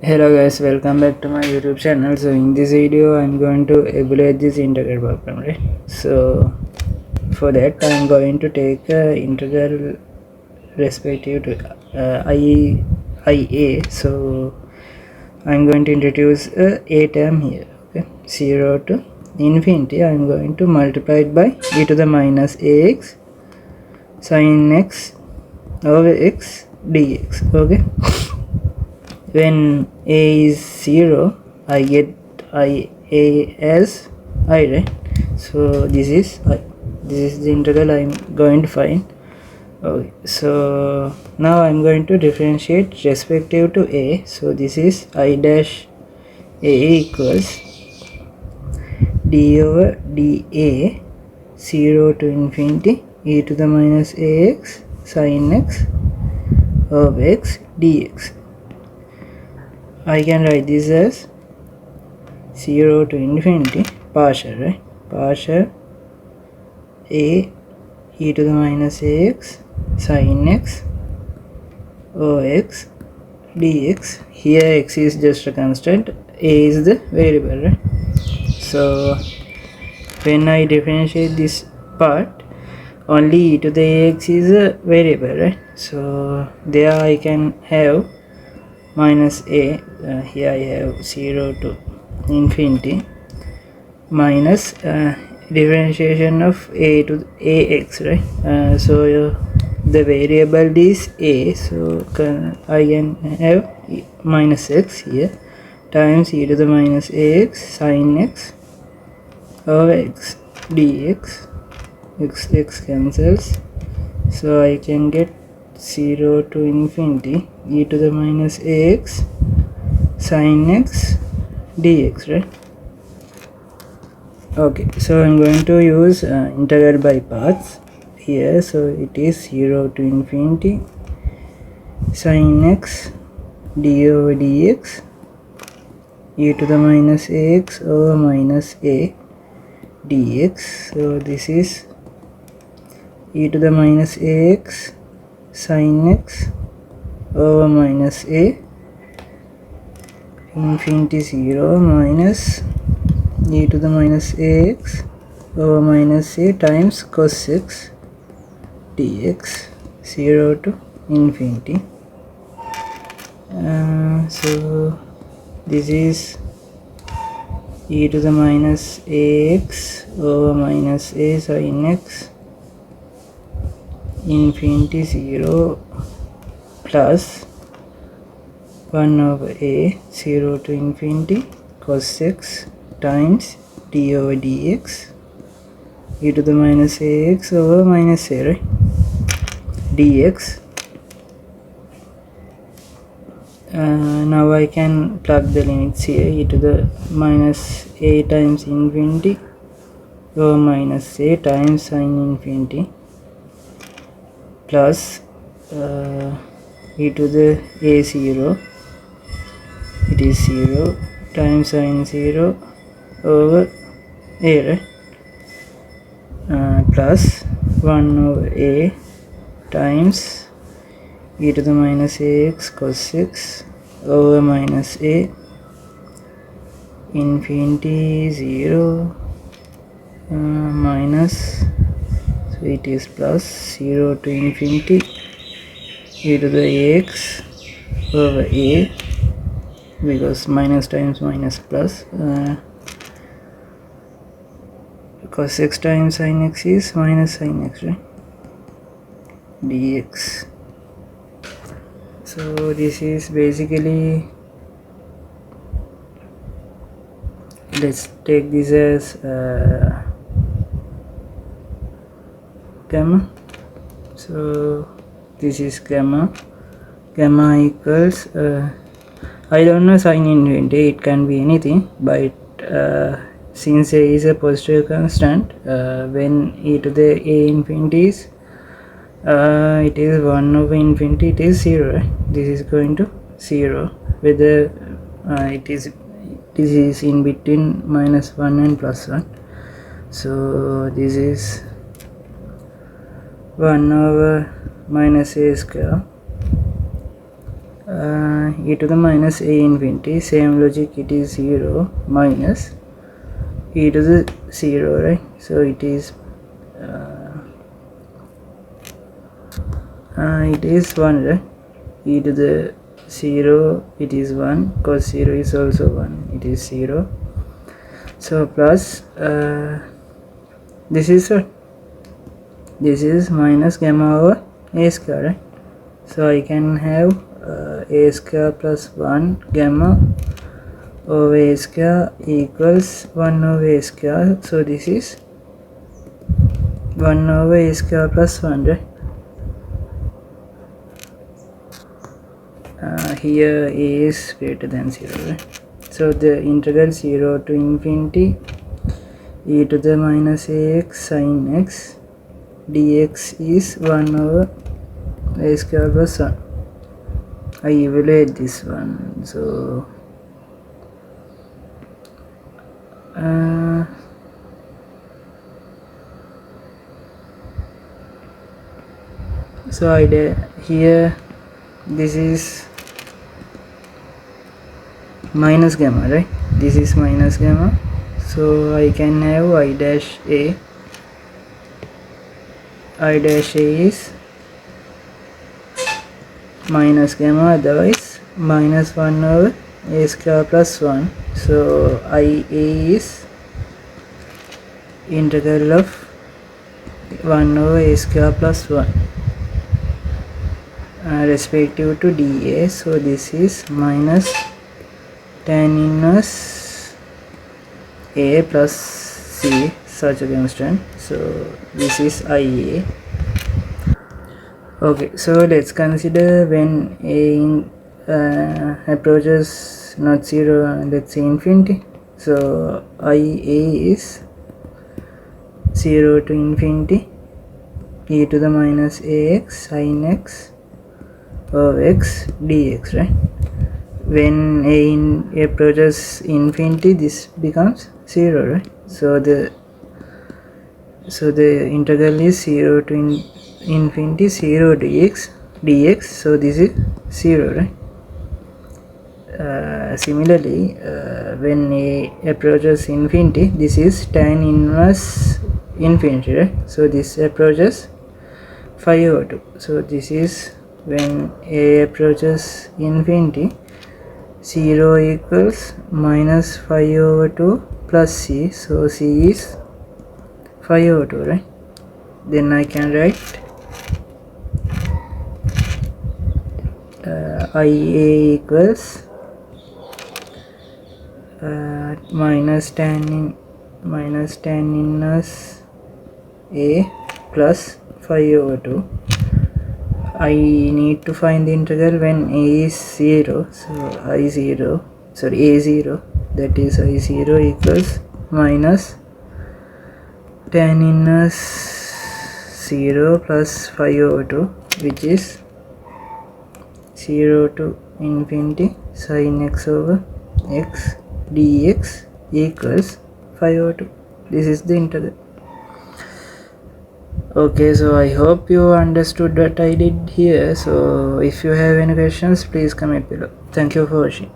Hello guys, welcome back to my YouTube channel. So in this video I'm going to evaluate this integral problem, right? So for that I'm going to take integral respective to IA. So I'm going to introduce a term here, okay? 0 to infinity. I'm going to multiply it by e to the minus ax sin x over x dx, okay? When a is 0, I get a as I, right? So this is the integral I'm going to find. Okay, so now I'm going to differentiate respective to a. So this is I dash a equals d over dA 0 to infinity e to the minus ax sin x of x dx. I can write this as 0 to infinity partial, right? Partial a e to the minus ax sin x of x dx. Here x is just a constant, a is the variable, right? So when I differentiate this part, only e to the ax is a variable, right? So there I can have minus a, here I have 0 to infinity minus differentiation of a to ax, right? So the variable is a, so I can have minus x here times e to the minus ax sin x of x dx. X cancels, so I can get 0 to infinity e to the minus ax sin x dx, right? Okay, so I'm going to use integral by parts here. So it is 0 to infinity sin x d over dx e to the minus ax over minus a dx. So this is e to the minus ax sin x over minus a infinity 0 minus e to the minus ax over minus a times cos x dx 0 to infinity. So this is e to the minus ax over minus a sin x infinity 0 plus 1 over a 0 to infinity cos x times d over dx e to the minus ax over minus a, right? dx. Now I can plug the limits here, e to the minus a times infinity over minus a times sin infinity plus e to the a0, it is 0 times sin 0 over a, right? Plus 1 over a times e to the minus ax cos x over minus a infinity 0 minus, so it is plus 0 to infinity e to the ax over a, because minus times minus plus, cos x times sin x is minus sin x, right? dx. So this is basically, let's take this as gamma. So this is gamma equals I don't know sin infinity, it can be anything, but since a is a positive constant, when e to the a infinity is it is 1 over infinity, it is 0, right? This is going to 0, whether this is in between minus 1 and plus 1. So this is 1 over minus a square e to the minus a infinity, same logic, it is 0 minus e to the 0, right? So it is 1, right? E to the 0, it is 1, cos 0 is also 1, it is 0. So plus this is what? This is minus gamma over a square, right? So I can have a square plus 1 gamma over a square equals 1 over a square. So this is 1 over a square plus 1, right? Here a is greater than 0, right? So the integral 0 to infinity e to the minus ax sin x dx is 1 over a square plus 1. I evaluate this one. So so here this is minus gamma, right? This is minus gamma, so I can have I dash a is minus gamma, otherwise minus 1 over a square plus 1. So IA is integral of 1 over a square plus 1 respective to dA. So this is minus tan inverse a plus c, such a constant. So this is IA. Okay, so let's consider when a approaches not 0, let's say infinity. So IA is 0 to infinity e to the minus ax sin x of x dx, right? When a approaches infinity, this becomes 0, right? So the integral is 0 to infinity 0 dx, so this is 0, right? Similarly, when a approaches infinity, this is tan inverse infinity, right? So this approaches 5 over 2. So this is when a approaches infinity, 0 equals minus 5 over 2 plus c. So c is 5 over 2, right? Then I can write IA equals minus tan inverse a plus 5 over 2. I need to find the integral when a is 0. So a0, that is I0 equals minus tan inverse 0 plus 5 over 2, which is 0 to infinity sin x over x dx equals 5 over 2. This is the integral. Okay, so I hope you understood what I did here. So if you have any questions, please comment below. Thank you for watching.